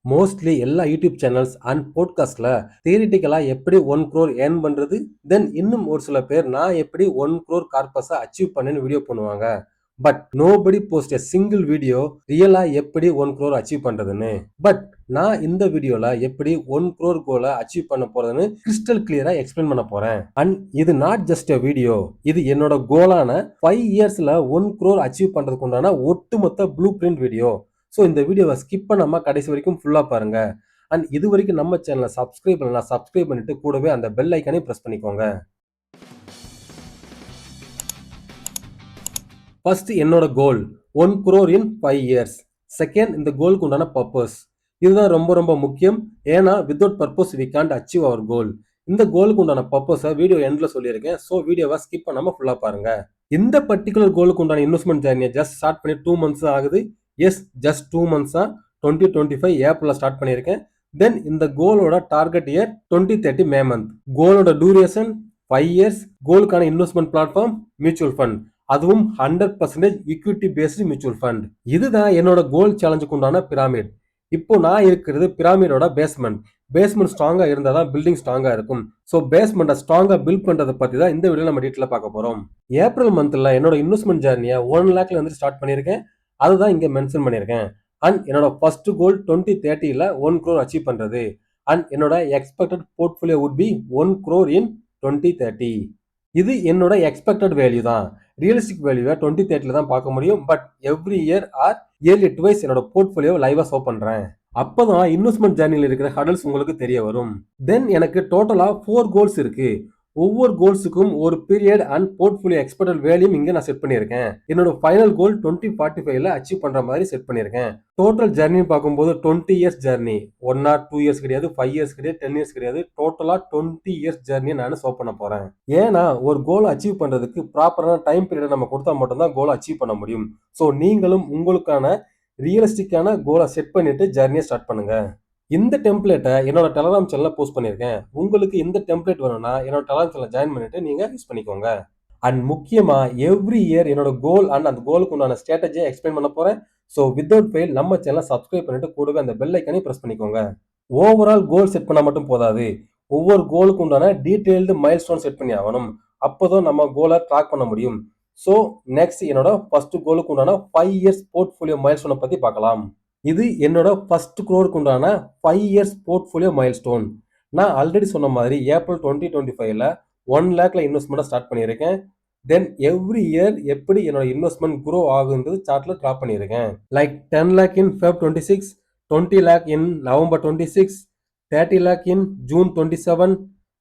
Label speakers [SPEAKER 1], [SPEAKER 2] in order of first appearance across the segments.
[SPEAKER 1] Mostly எல்லா YouTube channels and போட்காஸ்ட்ல தியரிட்டிக்கலா எப்படி 1 crore earn பண்றது, தென் இன்னும் ஒரு சில பேர் நான் எப்படி 1 crore கார்பஸை அச்சீவ் பண்ணேன்னு வீடியோ பண்ணுவாங்க. But nobody post a single video ரியலா எப்படி 1 crore அச்சீவ் பண்றதுன்னு. பட் நான் இந்த வீடியோல எப்படி 1 crore கோலை அச்சீவ் பண்ண போறதுன்னு கிறிஸ்டல் கிளியரா எக்ஸ்பிளைன் பண்ண போறேன். அண்ட் இது நாட் ஜஸ்ட் எ வீடியோ, இது என்னோட கோலான 5 இயர்ஸ்ல 1 crore அச்சீவ் பண்றதுக்கு உண்டான ஒட்டுமொத்த ப்ளூ பிரிண்ட் வீடியோ. ஸோ இந்த வீடியோவை ஸ்கிப் பண்ணாம கடைசி வரைக்கும் ஃபுல்லா பாருங்க. அண்ட் இது வரைக்கும் நம்ம சேனலை சப்ஸ்கிரைப் பண்ணலாம், சப்ஸ்கிரைப் பண்ணிட்டு கூடவே அந்த பெல் ஐக்கானே பிரஸ் பண்ணிக்கோங்க. ஃபர்ஸ்ட் என்னோட goal 1 crore in 5 years. Second இந்த கோலுக்கு உண்டான பர்பஸ். இதுதான் ரொம்ப ரொம்ப முக்கியம். ஏன்னா without purpose we can't achieve our goal. இந்த கோலுக்கு உண்டான பர்பஸை வீடியோ எண்ட்ல சொல்லியிருக்கேன். ஸோ வீடியோவை ஸ்கிப் பண்ணாம ஃபுல்லா பாருங்க. இந்த பர்டிகுலர் கோலுக்கு உண்டான இன்வெஸ்ட்மெண்ட் ஜர்னியை ஜஸ்ட் ஸ்டார்ட் பண்ணி 2 months ஆகுது. எஸ், ஜஸ்ட் 2 months 2025 ஏப்ரல்ல ஸ்டார்ட் பண்ணியிருக்கேன். தென் இந்த கோலோட டார்கெட் இயர் 2030 மே மந்த். கோலோட டூரேஷன் 5 இயர்ஸ். கோலுக்கான இன்வெஸ்ட்மெண்ட் பிளாட்ஃபார்ம் மியூச்சுவல் ஃபண்ட், அதுவும் 100% ஈக்விட்டி பேஸ்டு மியூச்சுவல் ஃபண்ட். இதுதான் என்னோட கோல் சேலஞ்சுக்கு உண்டான பிரமிட். இப்போ நான் இருக்கிறது பிரமிடோட பேஸ்மெண்ட் ஸ்ட்ராங்கா இருந்தா தான் பில்டிங் ஸ்ட்ராங்கா இருக்கும். ஸோ பேஸ்மெண்ட்டை ஸ்ட்ராங்கா பில்ட் பண்றதை பத்தி தான் இந்த வீடியோ நம்ம டீட்டெயிலா பார்க்க போறோம். ஏப்ரல் மந்த்ல என்னோட இன்வெஸ்ட்மெண்ட் ஜர்னியை 1 lakhல இருந்து ஸ்டார்ட் பண்ணியிருக்கேன். அதுதான் இங்க மென்ஷன் பண்ணியிருக்கேன். அண்ட் என்னோட ஃபர்ஸ்ட் கோல் 2030ல 1 crore அச்சீவ் பண்றது. அண்ட் என்னோட expected portfolio would be 1 crore இன் 2030. இது என்னோட எக்ஸ்பெக்டட் வேல்யூ தான். ரியலிஸ்டிக் வேல்யூவை 2030ல தான் பார்க்க முடியும். But every year or yearly twice என்னோட போர்ட்ஃபோலியோ லைவா ஷோ பண்றேன். அப்பதான் இன்வெஸ்ட்மெண்ட் ஜர்னியில் இருக்கிற ஹடல்ஸ் உங்களுக்கு தெரிய வரும். தென் எனக்கு டோட்டலா 4 கோல்ஸ் இருக்கு. ஒவ்வொரு கோல்ஸுக்கும் ஒரு period and portfolio expected value இங்க நான் செட் பண்ணியிருக்கேன். என்னோட ஃபைனல் கோல் 2045ல அச்சீவ் பண்ற மாதிரி செட் பண்ணியிருக்கேன். டோட்டல் ஜர்னி பார்க்கும்போது 20 இயர்ஸ் ஜர்னி, 1 or 2 இயர்ஸ் கிடையாது, 5 இயர்ஸ் கிடையாது, 10 இயர்ஸ் கிடையாது, டோட்டலா 20 இயர்ஸ் ஜர்னியை நான் ஷோ பண்ண போறேன். ஏன்னா ஒரு கோலை அச்சீவ் பண்றதுக்கு ப்ராப்பரான டைம் பீரியட் நம்ம கொடுத்தா மட்டும்தான் கோலை அச்சீவ் பண்ண முடியும். ஸோ நீங்களும் உங்களுக்கான ரியலிஸ்டிக்கான கோலை செட் பண்ணிட்டு ஜர்னியை ஸ்டார்ட் பண்ணுங்க. இந்த டெம்ப்ளேட்டை என்னோட டெலகிராம் சேனல்ல போஸ்ட் பண்ணியிருக்கேன். உங்களுக்கு இந்த டெம்ப்ளேட் வேணும்னா என்னோட டெலகிராம் சேனல் ஜாயின் பண்ணிட்டு நீங்க யூஸ் பண்ணிக்கோங்க. அண்ட் முக்கியமா எவ்ரி இயர் என்னோட கோல் அண்ட் அந்த கோலுக்கு உண்டான ஸ்ட்ராட்டஜியை எக்ஸ்பிளைன் பண்ண போறேன். ஸோ வித்வுட் ஃபெயில் நம்ம சேனலை சப்ஸ்கிரைப் பண்ணிட்டு கூடவே அந்த பெல் ஐக்கானே பிரஸ் பண்ணிக்கோங்க. ஓவரால் கோல் செட் பண்ணா மட்டும் போதாது, ஒவ்வொரு கோலுக்கு உண்டான டீடைல்டு மைல் ஸ்டோன் செட் பண்ணி ஆகணும். அப்போதான் நம்ம கோலை ட்ராக் பண்ண முடியும். ஸோ நெக்ஸ்ட் என்னோட ஃபர்ஸ்ட் கோலுக்கு உண்டான 5 இயர்ஸ் போர்ட்ஃபோலியோ மைல் ஸ்டோனை பத்தி பார்க்கலாம். இது என்னோட ஃபர்ஸ்ட் க்ரோருக்கு உண்டான 5 இயர்ஸ் போர்ட்ஃபோலியோ மைல்ஸ்டோன். நான் ஆல்ரெடி சொன்ன மாதிரி ஏப்ரல் 2025ல 1 lakhல இன்வெஸ்ட்மெண்ட்டை ஸ்டார்ட் பண்ணியிருக்கேன். தென் எவ்ரி இயர் எப்படி என்னோட இன்வெஸ்ட்மெண்ட் க்ரோ ஆகுன்றது சார்ட்ல ட்ராப் பண்ணியிருக்கேன். Like 10 lakh in Feb 26, 20 lakh in November 26, 30 lakh in June 27,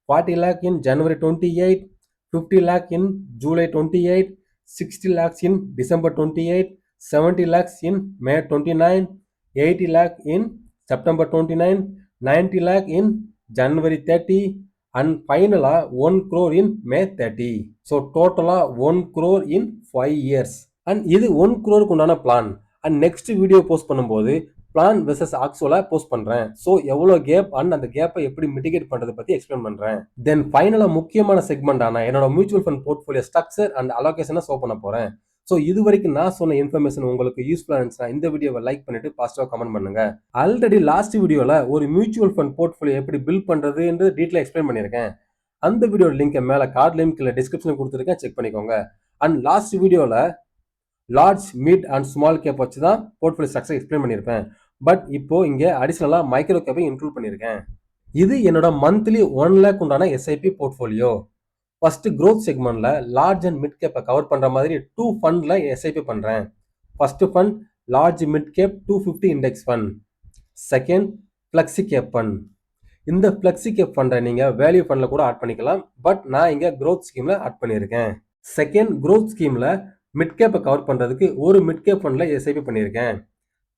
[SPEAKER 1] 40 lakh in January 28, 50 lakh in July 28, 60 lakhs in December 28, 70 lakhs in May 29, 80 lakh in September 29, 90 lakh in January 30, and finally 1 crore in May 30. So total 1 crore in 5 years. And இது 1 crore உண்டான plan. And next video post பண்ணும்போது plan versus ஆக்சுவலா post பண்றேன். So எவ்வளோ gap and அந்த கேப்பை எப்படி mitigate பண்றதை பத்தி எக்ஸ்பிளைன் பண்றேன். தென் ஃபைனலா முக்கியமான செக்மெண்டான என்னோட mutual fund portfolio structure and அலோகேஷனை ஷோ பண்ண போறேன். ஸோ இது வரைக்கும் நான் சொன்ன இன்ஃபர்மேஷன் உங்களுக்கு யூஸ்ஃபுல்லாக இருந்துச்சுன்னா இந்த வீடியோவை லைக் பண்ணிட்டு பாசிட்டிவாக கமெண்ட் பண்ணுங்க. ஆல்ரெடி லாஸ்ட் வீடியோவில் ஒரு மியூச்சுவல் ஃபண்ட் போர்ட்ஃபோலியோ எப்படி பில்ட் பண்ணுறது என்று டீட்டெயிலாக எக்ஸ்பிளைன் பண்ணியிருக்கேன். அந்த வீடியோ லிங்க் மேலே கார்டு லிங்க் இல்லை டிஸ்கிரிப்ஷன் கொடுத்துருக்கேன், செக் பண்ணிக்கோங்க. அண்ட் லாஸ்ட் வீடியோவில் large, mid and small cap வச்சு தான் போர்ட்ஃபோலியோ ஸ்ட்ரக்சர் எக்ஸ்பிளைன் பண்ணியிருப்பேன். பட் இப்போ இங்கே அடிஷனலாக மைக்ரோ கேப்பை இன்க்ளூட் பண்ணியிருக்கேன். இது என்னோட மந்த்லி 1 lakh உண்டான எஸ்ஐபி போர்ட்ஃபோலியோ. ஃபர்ஸ்ட் க்ரோத் செக்மெண்ட்ல லார்ஜ் அண்ட் மிட் கேப்பை கவர் பண்ற மாதிரி 2 ஃபண்ட்ல எஸ்ஐபி பண்றேன். First fund large mid cap 250 index fund. Second flexi cap fund. இந்த ஃபிளெக்ஸி கேப் ஃபண்டை நீங்க வேல்யூ ஃபண்ட்ல கூட ஆட் பண்ணிக்கலாம். பட் நான் இங்க க்ரோத் ஸ்கீம்ல ஆட் பண்ணியிருக்கேன். செகண்ட் க்ரோத் ஸ்கீம்ல மிட் கேப்பை கவர் பண்றதுக்கு ஒரு மிட் கேப் ஃபண்ட்ல எஸ்ஐபி பண்ணியிருக்கேன்.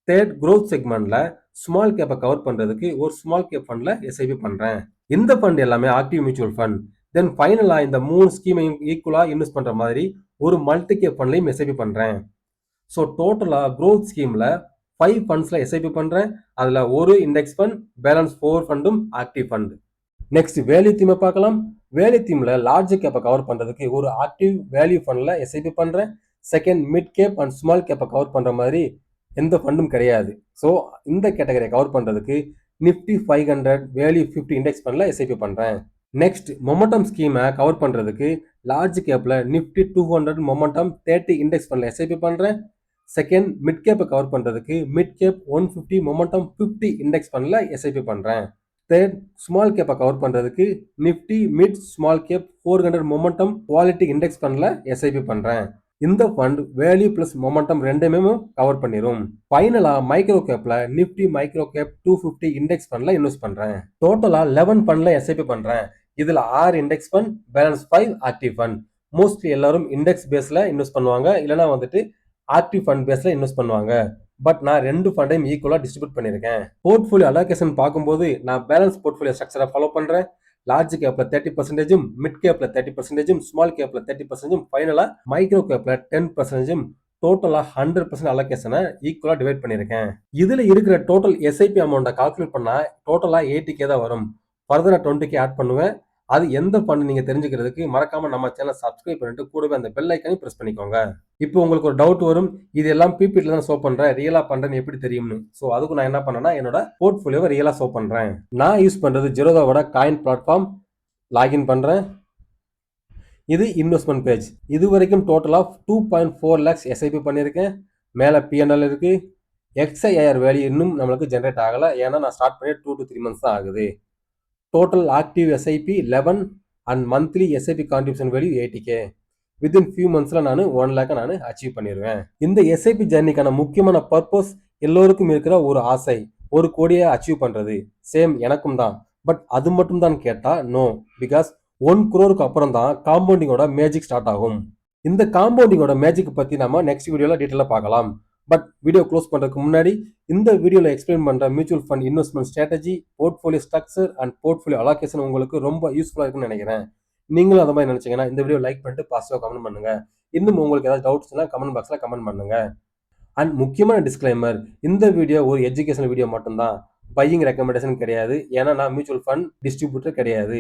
[SPEAKER 1] தேர்ட் க்ரோத் செக்மெண்ட்ல ஸ்மால் கேப்பை கவர் பண்றதுக்கு ஒரு ஸ்மால் கேப் ஃபண்ட்ல எஸ்ஐபி பண்றேன். இந்த ஃபண்ட் எல்லாமே ஆக்டிவ் மியூச்சுவல் ஃபண்ட். தென் ஃபைனலா இந்த 3 ஸ்கீமையும் ஈக்குவலா இன்வெஸ்ட் பண்ற மாதிரி ஒரு மல்டி கேப் ஃபண்ட்லையும் எஸ்ஐபி பண்றேன். ஸோ டோட்டலா க்ரோத் ஸ்கீம்ல 5 ஃபண்ட்ஸ்ல எஸ்ஐபி பண்றேன். அதுல ஒரு இண்டெக்ஸ் ஃபண்ட், பேலன்ஸ் 4 ஃபண்டும் ஆக்டிவ் ஃபண்ட். நெக்ஸ்ட் வேல்யூ தீமை பார்க்கலாம். வேல்யூ தீம்ல லார்ஜ் கேப்பை கவர் பண்றதுக்கு ஒரு ஆக்டிவ் வேல்யூ ஃபண்ட்ல எஸ்ஐபி பண்றேன். Second mid cap and small கேப்பை கவர் பண்ற மாதிரி எந்த ஃபண்டும் கிடையாது. ஸோ இந்த கேட்டகரியை கவர் பண்றதுக்கு நிஃப்டி 500 வேல்யூ 50 இண்டெக்ஸ் ஃபண்ட்ல எஸ்ஐபி பண்றேன். நெக்ஸ்ட் மொமெண்டம் ஸ்கீமை கவர் பண்றதுக்கு லார்ஜ் கேப்ல நிஃப்டி 200 மொமெண்டம் 30 இண்டெக்ஸ் ஃபண்ட்ல எஸ்ஐபி பண்றேன். செகண்ட் மிட் கேப்பை கவர் பண்றதுக்கு மிட் கேப் 150 மொமெண்டம் 50 இண்டெக்ஸ் ஃபண்ட்ல எஸ்ஐபி பண்றேன். தேர்ட் ஸ்மால் கேப்பை கவர் பண்றதுக்கு Nifty mid small cap 400 momentum quality index ஃபண்ட்ல எஸ்ஐபி பண்றேன். இந்த ஃபண்ட் வேல்யூ பிளஸ் மொமெண்டம் ரெண்டுமே கவர் பண்ணிரும். ஃபைனலா மைக்ரோ கேப்ல நிஃப்டி மைக்ரோ கேப் 250 இண்டெக்ஸ் ஃபண்ட்ல இன்வெஸ்ட் பண்றேன். டோட்டலா 11 ஃபண்ட்ல எஸ்ஐபி பண்றேன். இதுல 6 index fund, balance 5 active fund. Mostly எல்லாரும் இண்டெக்ஸ் பேஸ்ல இன்வெஸ்ட் பண்ணுவாங்க, இல்லைன்னா வந்துட்டு ஆக்டிவ் ஃபண்ட் பேஸ்ல இன்வெஸ்ட் பண்ணுவாங்க. பட் நான் 2 ஃபண்டையும் ஈக்குவலா டிஸ்ட்ரிபியூட் பண்ணியிருக்கேன். போர்ட்ஃபோலியோ அலோகேஷன் பார்க்கும்போது நான் பேலன்ஸ் போர்ட்ஃபோலியோ ஸ்ட்ரக்சரை ஃபாலோ பண்றேன். லார்ஜ் கேப்ல 30%, மிட் கேப்ல 30%, ஸ்மால் கேப்ல 30%, ஃபைனலா மைக்ரோ கேப்ல 10%, டோட்டலா 100% அலோகேஷனை ஈக்குவலா டிவைட் பண்ணியிருக்கேன். இதுல இருக்கிற டோட்டல் எஸ்ஐபி அமௌண்ட்டை கால்குலேட் பண்ணா டோட்டலா 80K தான் வரும். ஃபர்தரா 20K ஆட் பண்ணுவேன். அது எந்த ஃபண்ட் நீங்க தெரிஞ்சுக்கிறதுக்கு மறக்காம நம்ம சேனல் சப்ஸ்கிரைப் பண்ணிட்டு கூடவே அந்த பெல் ஐக்கானையும் பிரஸ் பண்ணிக்கோங்க. இப்போ உங்களுக்கு ஒரு டவுட் வரும், இது எல்லாம் பிபிடில தான் ஷோ பண்றேன், ரியலா பண்றேன்னு எப்படி தெரியும்னு. ஸோ அதுக்கு நான் என்ன பண்ணேன்னா என்னோட போர்ட்ஃபோலியோவை ரியலா ஷோ பண்றேன். நான் யூஸ் பண்றது ஜெரோதாவோட காயின் பிளாட்ஃபார்ம். லாகின் பண்றேன். இது இன்வெஸ்ட்மெண்ட் பேஜ். இது வரைக்கும் டோட்டல் ஆஃப் 2.4 lakhs எஸ்ஐபி பண்ணியிருக்கேன். மேலே பிஎன்எல் இருக்கு. எக்ஸ்ஐஆர் வேல்யூ இன்னும் நம்மளுக்கு ஜென்ரேட் ஆகலை, ஏன்னா நான் ஸ்டார்ட் பண்ணி 2 to 3 months தான் ஆகுது. Total active SIP 11 and monthly SIP contribution value 80K. Within few மந்த்ஸ்ல நான் 1 lakh நான் அச்சீவ் பண்ணிடுவேன். இந்த எஸ்ஐபி ஜர்னிக்கான முக்கியமான பர்பஸ் எல்லோருக்கும் இருக்கிற ஒரு ஆசை, 1 கோடியை அச்சீவ் பண்றது. சேம் எனக்கும் தான். பட் அது மட்டும் தான் கேட்டா நோ. பிகாஸ் 1 crore அப்புறம் தான் காம்பவுண்டிங்கோட மேஜிக் ஸ்டார்ட் ஆகும். இந்த காம்பவுண்டிங்கோட மேஜிக் பத்தி நம்ம நெக்ஸ்ட் வீடியோல டீட்டெயிலா பார்க்கலாம். பட் வீடியோ க்ளோஸ் பண்றதுக்கு முன்னாடி இந்த வீடியோல எக்ஸ்பிளைன் பண்ற mutual fund investment strategy, portfolio structure and portfolio allocation உங்களுக்கு ரொம்ப யூஸ்ஃபுல்லா இருக்குன்னு நினைக்கிறேன். நீங்களும் அந்த மாதிரி நினைச்சீங்கன்னா இந்த வீடியோ லைக் பண்ணிட்டு பாசிட்டிவா கமெண்ட் பண்ணுங்க. இன்னும் உங்களுக்கு ஏதாவது டவுட்ஸ்னா கமெண்ட் பாக்ஸ்ல கமெண்ட் பண்ணுங்க. அண்ட் முக்கியமான டிஸ்க்ளைமர், இந்த வீடியோ ஒரு எஜுகேஷனல் வீடியோ மட்டும்தான், பையிங் ரெக்கமெண்டேஷன் கிடையாது. ஏன்னா நான் மியூச்சுவல் ஃபண்ட் டிஸ்ட்ரிபியூட்டர் கிடையாது.